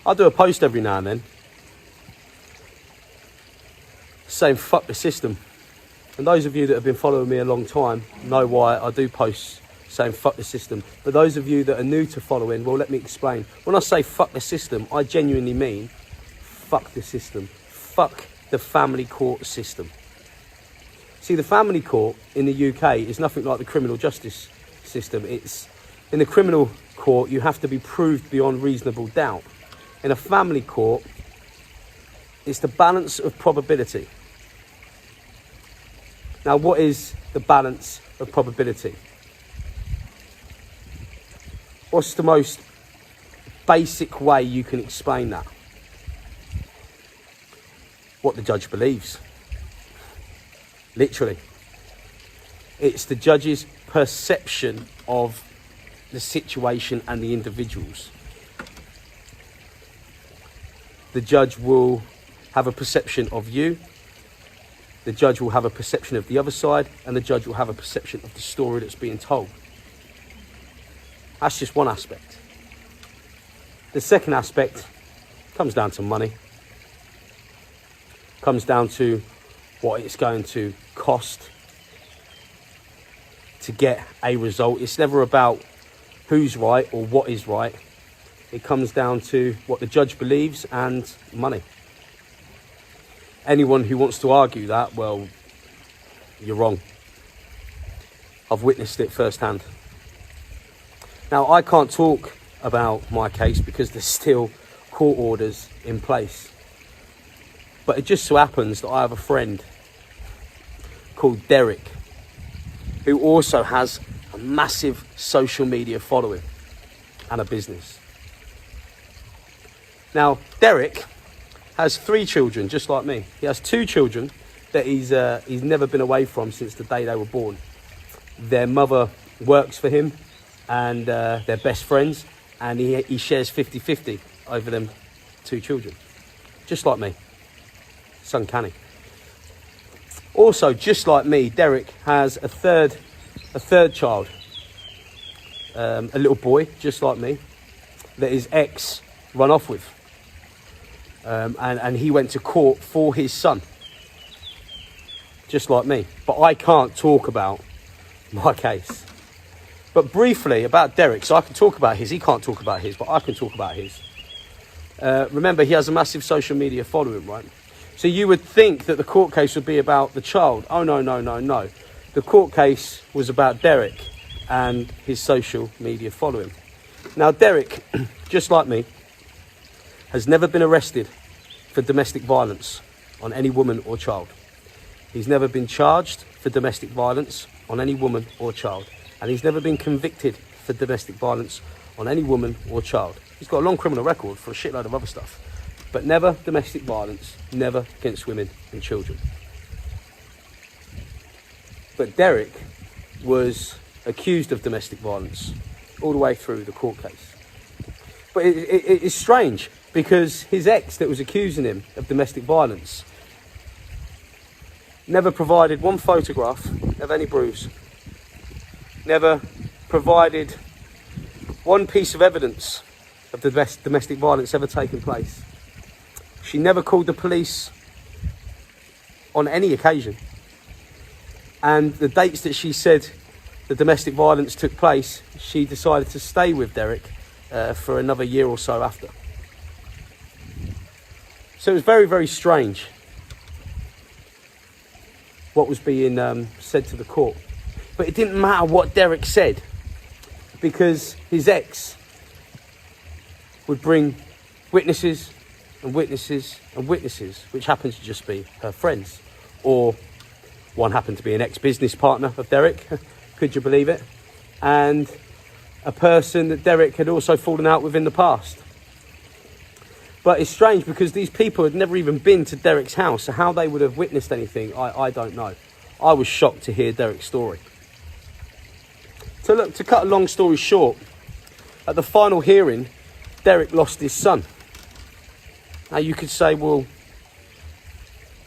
I do a post every now and then saying fuck the system. And those of you that have been following me a long time know why I do posts saying fuck the system. But those of you that are new to following, well, let me explain. When I say fuck the system, I genuinely mean fuck the system. Fuck the family court system. See, the family court in the UK is nothing like the criminal justice system. It's in the criminal court, you have to be proved beyond reasonable doubt. In a family court, it's the balance of probability. Now, what is the balance of probability? What's the most basic way you can explain that? What the judge believes. Literally. It's the judge's perception of the situation and the individuals. The judge will have a perception of you. The judge will have a perception of the other side, and the judge will have a perception of the story that's being told. That's just one aspect. The second aspect comes down to money. Comes down to what it's going to cost to get a result. It's never about who's right or what is right. It comes down to what the judge believes and money. Anyone who wants to argue that, well, you're wrong. I've witnessed it firsthand. Now, I can't talk about my case because there's still court orders in place. But it just so happens that I have a friend called Derek, who also has a massive social media following and a business. Now, Derek has 3 children, just like me. He has 2 children that he's never been away from since the day they were born. Their mother works for him, and they're best friends, and he shares 50-50 over them 2 children, just like me. It's uncanny. Also, just like me, Derek has a third child, a little boy, just like me, that his ex run off with. And he went to court for his son, just like me. But I can't talk about my case. But briefly about Derek, so I can talk about his. He can't talk about his, but I can talk about his. Remember, he has a massive social media following, right? So you would think that the court case would be about the child. Oh, no. The court case was about Derek and his social media following. Now, Derek, just like me, has never been arrested for domestic violence on any woman or child. He's never been charged for domestic violence on any woman or child. And he's never been convicted for domestic violence on any woman or child. He's got a long criminal record for a shitload of other stuff. But never domestic violence, never against women and children. But Derek was accused of domestic violence all the way through the court case. But it's strange, because his ex that was accusing him of domestic violence never provided one photograph of any bruise, never provided one piece of evidence of the domestic violence ever taking place. She never called the police on any occasion. And the dates that she said the domestic violence took place, she decided to stay with Derek for another year or so after. So it was very, very strange what was being said to the court. But it didn't matter what Derek said, because his ex would bring witnesses and witnesses and witnesses, which happened to just be her friends. Or one happened to be an ex-business partner of Derek, could you believe it? And a person that Derek had also fallen out with in the past. But it's strange, because these people had never even been to Derek's house, so how they would have witnessed anything, I don't know. I was shocked to hear Derek's story. So look, to cut a long story short, at the final hearing, Derek lost his son. Now you could say, well,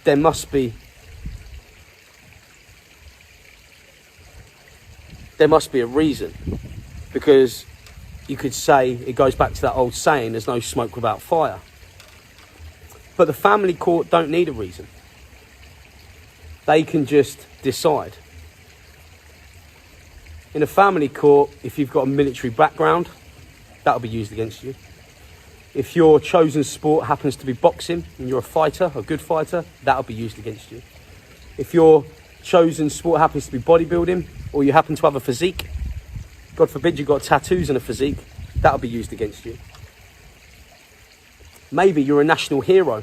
there must be a reason, because you could say it goes back to that old saying, there's no smoke without fire. But the family court don't need a reason. They can just decide. In a family court, if you've got a military background, that'll be used against you. If your chosen sport happens to be boxing and you're a fighter, a good fighter, that'll be used against you. If your chosen sport happens to be bodybuilding, or you happen to have a physique, God forbid you've got tattoos and a physique, that'll be used against you. Maybe you're a national hero.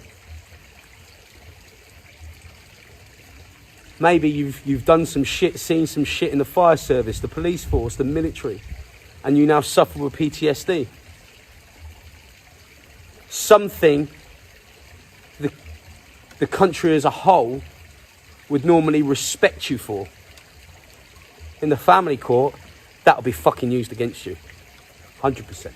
Maybe you've done some shit, seen some shit in the fire service, the police force, the military, and you now suffer with PTSD. Something the country as a whole would normally respect you for. In the family court, that'll be fucking used against you. 100%.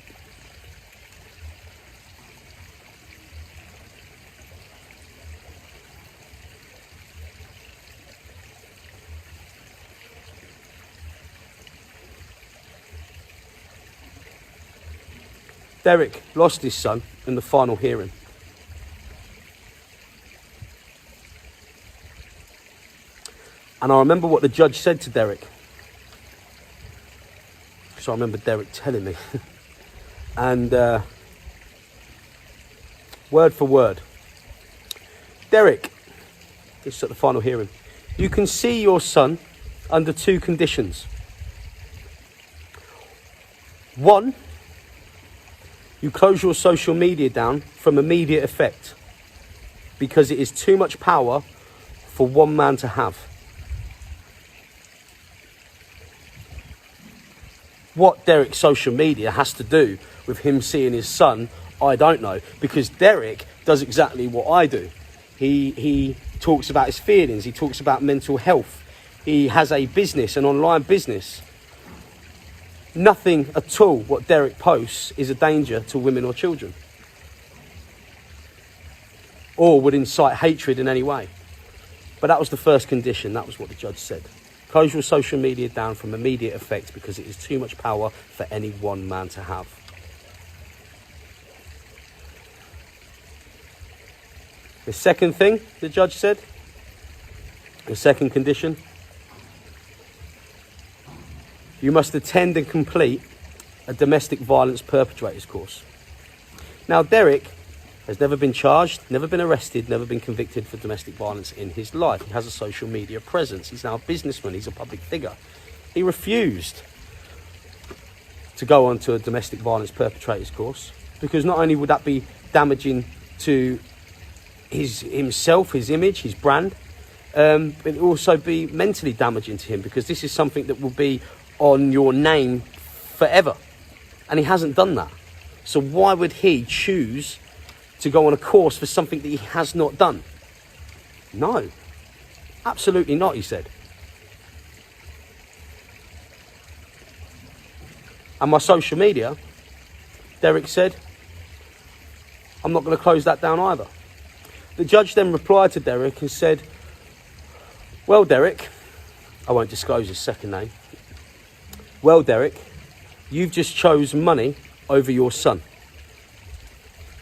Derek lost his son in the final hearing. And I remember what the judge said to Derek. So I remember Derek telling me. And word for word. Derek, this is at the final hearing. You can see your son under two conditions. One, you close your social media down from immediate effect because it is too much power for one man to have. What Derek's social media has to do with him seeing his son, I don't know, because Derek does exactly what I do. He talks about his feelings, he talks about mental health, he has a business, an online business. Nothing at all what Derek posts is a danger to women or children, or would incite hatred in any way. But that was the first condition. That was what the judge said. Close your social media down from immediate effect because it is too much power for any one man to have. The second thing the judge said, the second condition, you must attend and complete a domestic violence perpetrators course. Now, Derek has never been charged, never been arrested, never been convicted for domestic violence in his life. He has a social media presence. He's now a businessman. He's a public figure. He refused to go on to a domestic violence perpetrators course because not only would that be damaging to himself, his image, his brand, but it would also be mentally damaging to him because this is something that will be on your name forever. And he hasn't done that. So why would he choose to go on a course for something that he has not done? No, absolutely not, he said. And my social media, Derek said, I'm not going to close that down either. The judge then replied to Derek and said, well, Derek, I won't disclose his second name. Well, Derek, you've just chose money over your son.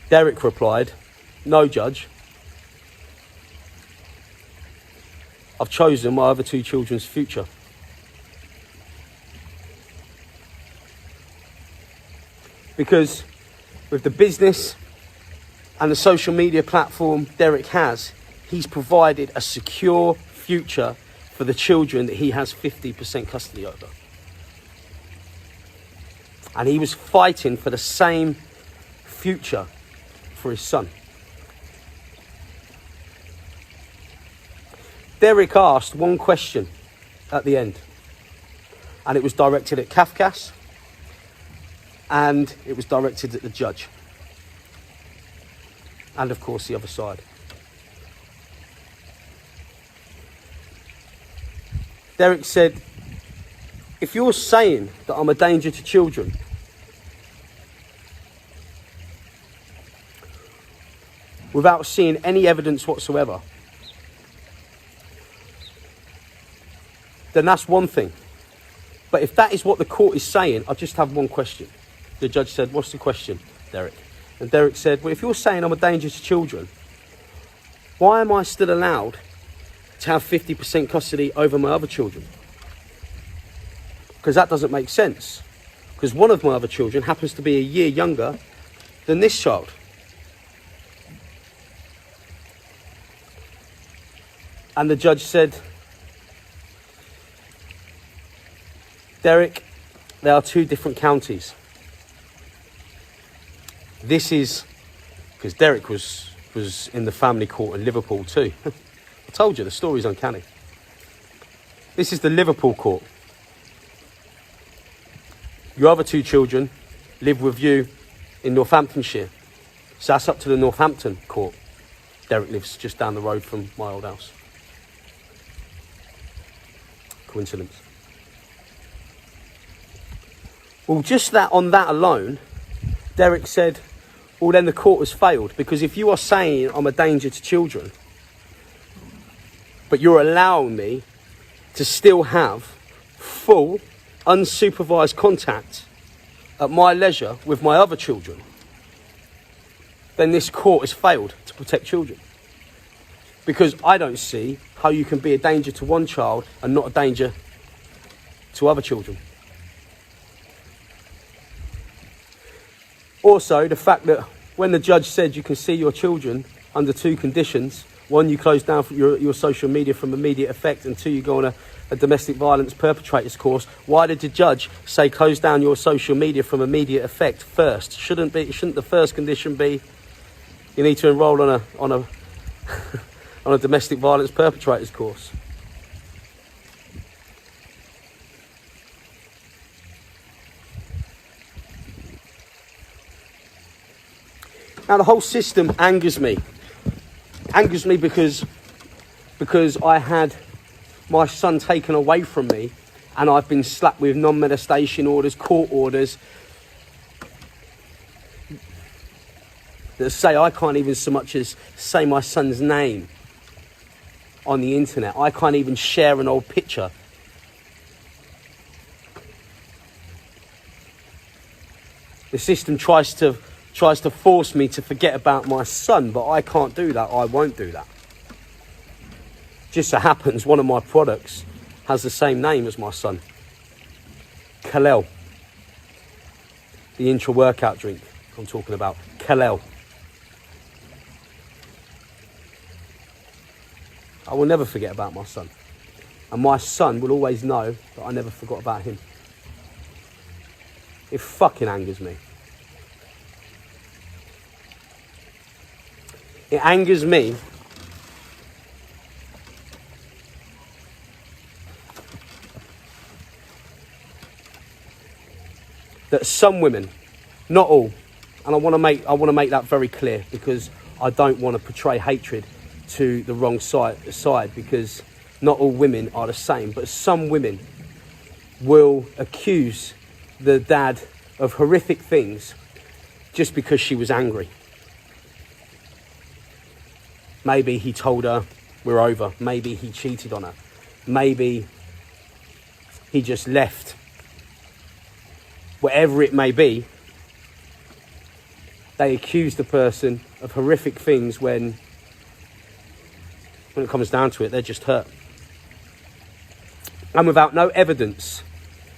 Derek replied, no, Judge. I've chosen my other two children's future. Because with the business and the social media platform Derek has, he's provided a secure future for the children that he has 50% custody over. And he was fighting for the same future for his son. Derek asked one question at the end, and it was directed at CAFFCASS, and it was directed at the judge, and of course the other side. Derek said, if you're saying that I'm a danger to children, without seeing any evidence whatsoever, then that's one thing. But if that is what the court is saying, I just have one question. the judge said, what's the question, Derek? And Derek said, well, if you're saying I'm a danger to children, why am I still allowed to have 50% custody over my other children? Because that doesn't make sense. Because one of my other children happens to be a year younger than this child. And the judge said, Derek, there are 2 different counties. This is, because Derek was in the family court in Liverpool too. I told you, the story's uncanny. This is the Liverpool court. Your other 2 children live with you in Northamptonshire. So that's up to the Northampton court. Derek lives just down the road from my old house. Coincidence. Well, just that on that alone, Derek said, well, then the court has failed, because if you are saying I'm a danger to children, but you're allowing me to still have full, unsupervised contact at my leisure with my other children, then this court has failed to protect children. Because I don't see how you can be a danger to one child and not a danger to other children. Also, the fact that when the judge said you can see your children under 2 conditions, 1, you close down your social media from immediate effect, and 2, you go on a domestic violence perpetrators course. Why did the judge say close down your social media from immediate effect first? Shouldn't the first condition be you need to enrol on a on a domestic violence perpetrators course? Now the whole system angers me. Angers me because I had my son taken away from me, and I've been slapped with non-molestation orders, court orders that say I can't even so much as say my son's name on the internet. I can't even share an old picture. The system tries to force me to forget about my son, but I can't do that. I won't do that. Just so happens one of my products has the same name as my son. Kalel. The intra-workout drink I'm talking about. Kalel. I will never forget about my son. And my son will always know that I never forgot about him. It fucking angers me. It angers me that some women, not all, and I want to make that very clear, because I don't want to portray hatred to the wrong side, because not all women are the same, but some women will accuse the dad of horrific things just because she was angry. Maybe he told her we're over. Maybe he cheated on her. Maybe he just left. Whatever it may be, they accuse the person of horrific things when it comes down to it, they're just hurt. And without no evidence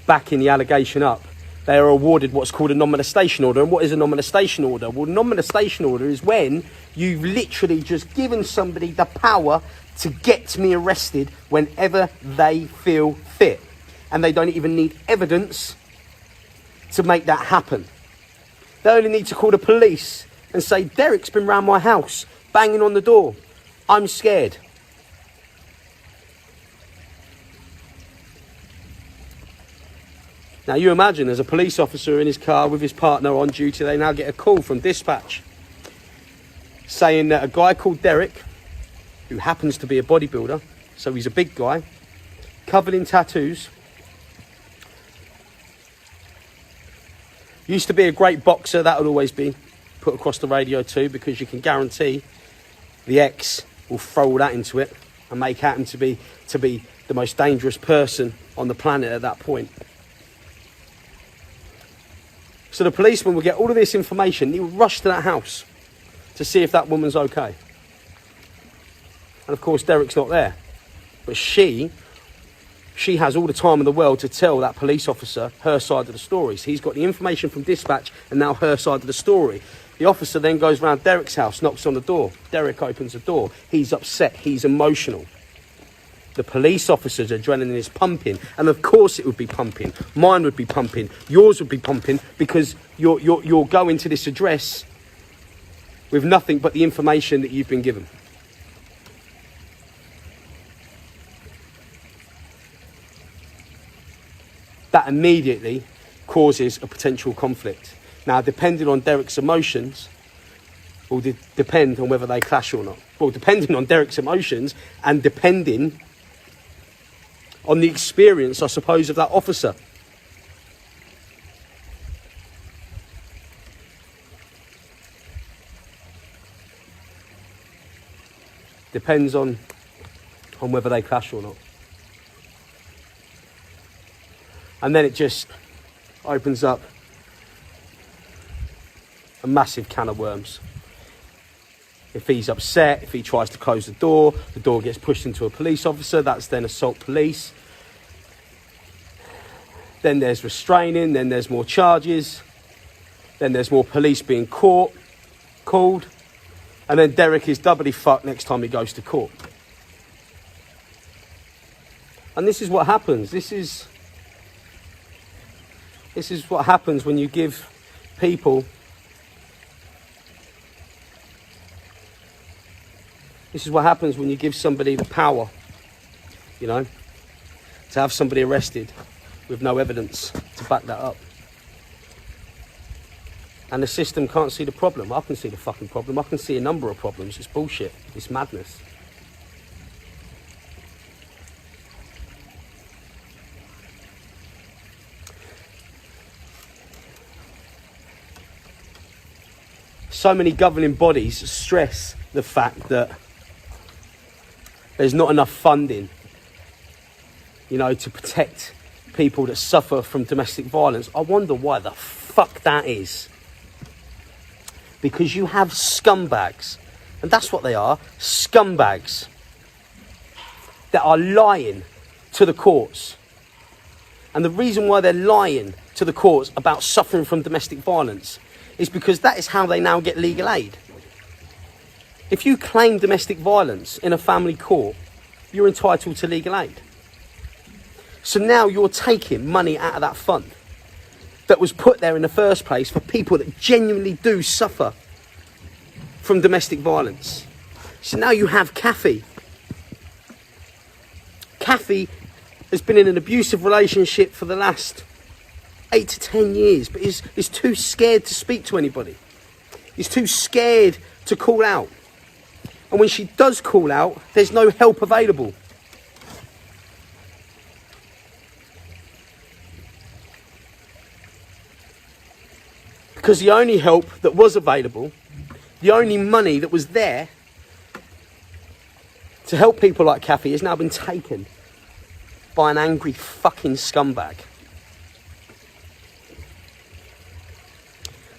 backing the allegation up, they are awarded what's called a non-molestation order. And what is a non-molestation order? Well, a non-molestation order is when you've literally just given somebody the power to get me arrested whenever they feel fit. And they don't even need evidence to make that happen. They only need to call the police and say, Derek's been round my house, banging on the door. I'm scared. Now you imagine, as a police officer in his car with his partner on duty, they now get a call from dispatch saying that a guy called Derek, who happens to be a bodybuilder, so he's a big guy, covered in tattoos, used to be a great boxer. That would always be put across the radio too, because you can guarantee the ex will throw all that into it and make him to be the most dangerous person on the planet at that point. So the policeman would get all of this information. He would rush to that house to see if that woman's okay. And of course, Derek's not there. But she has all the time in the world to tell that police officer her side of the story. So he's got the information from dispatch and now her side of the story. The officer then goes round Derek's house, knocks on the door. Derek opens the door. He's upset. He's emotional. The police officer's adrenaline is pumping. And of course it would be pumping. Mine would be pumping. Yours would be pumping because you're going to this address with nothing but the information that you've been given. That immediately causes a potential conflict. Now, depending on Derek's emotions, will depend on whether they clash or not. Well, depending on Derek's emotions and depending on the experience, I suppose, of that officer. Depends on whether they clash or not. And then it just opens up a massive can of worms. If he's upset, if he tries to close the door gets pushed into a police officer, that's then assault police. Then there's restraining, then there's more charges, then there's more police being called, and then Derek is doubly fucked next time he goes to court. And this is what happens. This is what happens when you give people... This is what happens when you give somebody the power, you know, to have somebody arrested with no evidence to back that up. And the system can't see the problem. I can see the fucking problem. I can see a number of problems. It's bullshit. It's madness. So many governing bodies stress the fact that there's not enough funding, you know, to protect people that suffer from domestic violence. I wonder why the fuck that is. Because you have scumbags, and that's what they are, scumbags, that are lying to the courts. And the reason why they're lying to the courts about suffering from domestic violence is because that is how they now get legal aid. If you claim domestic violence in a family court, you're entitled to legal aid. So now you're taking money out of that fund that was put there in the first place for people that genuinely do suffer from domestic violence. So now you have Kathy. Kathy has been in an abusive relationship for the last 8 to 10 years, but is too scared to speak to anybody. Is too scared to call out. And when she does call out, there's no help available. Because the only help that was available, the only money that was there to help people like Kathy has now been taken by an angry fucking scumbag.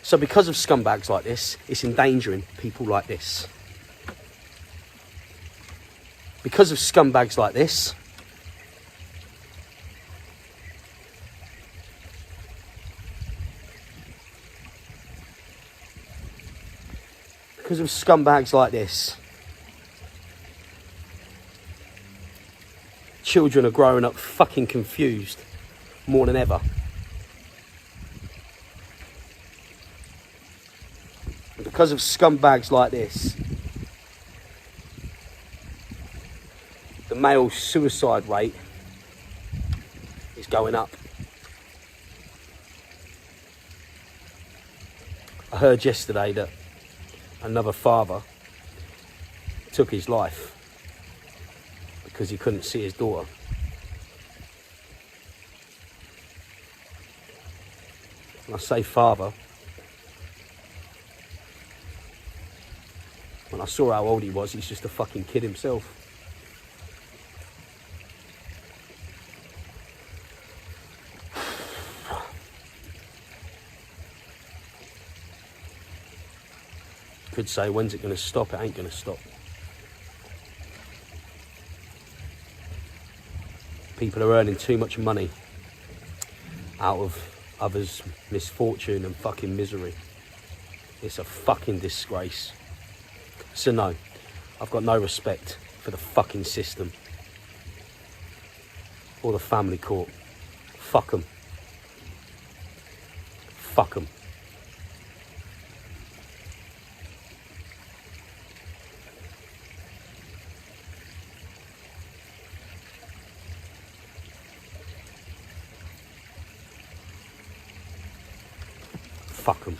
So because of scumbags like this, it's endangering people like this. Because of scumbags like this, children are growing up fucking confused more than ever. And because of scumbags like this, the male suicide rate is going up. I heard yesterday that another father took his life because he couldn't see his daughter. When I say father, when I saw how old he was, he's just a fucking kid himself. Could say, when's it going to stop? It ain't going to stop. People are earning too much money out of others' misfortune and fucking misery. It's a fucking disgrace. So no, I've got no respect for the fucking system or the family court. Fuck them. Fuck them. Fuck them.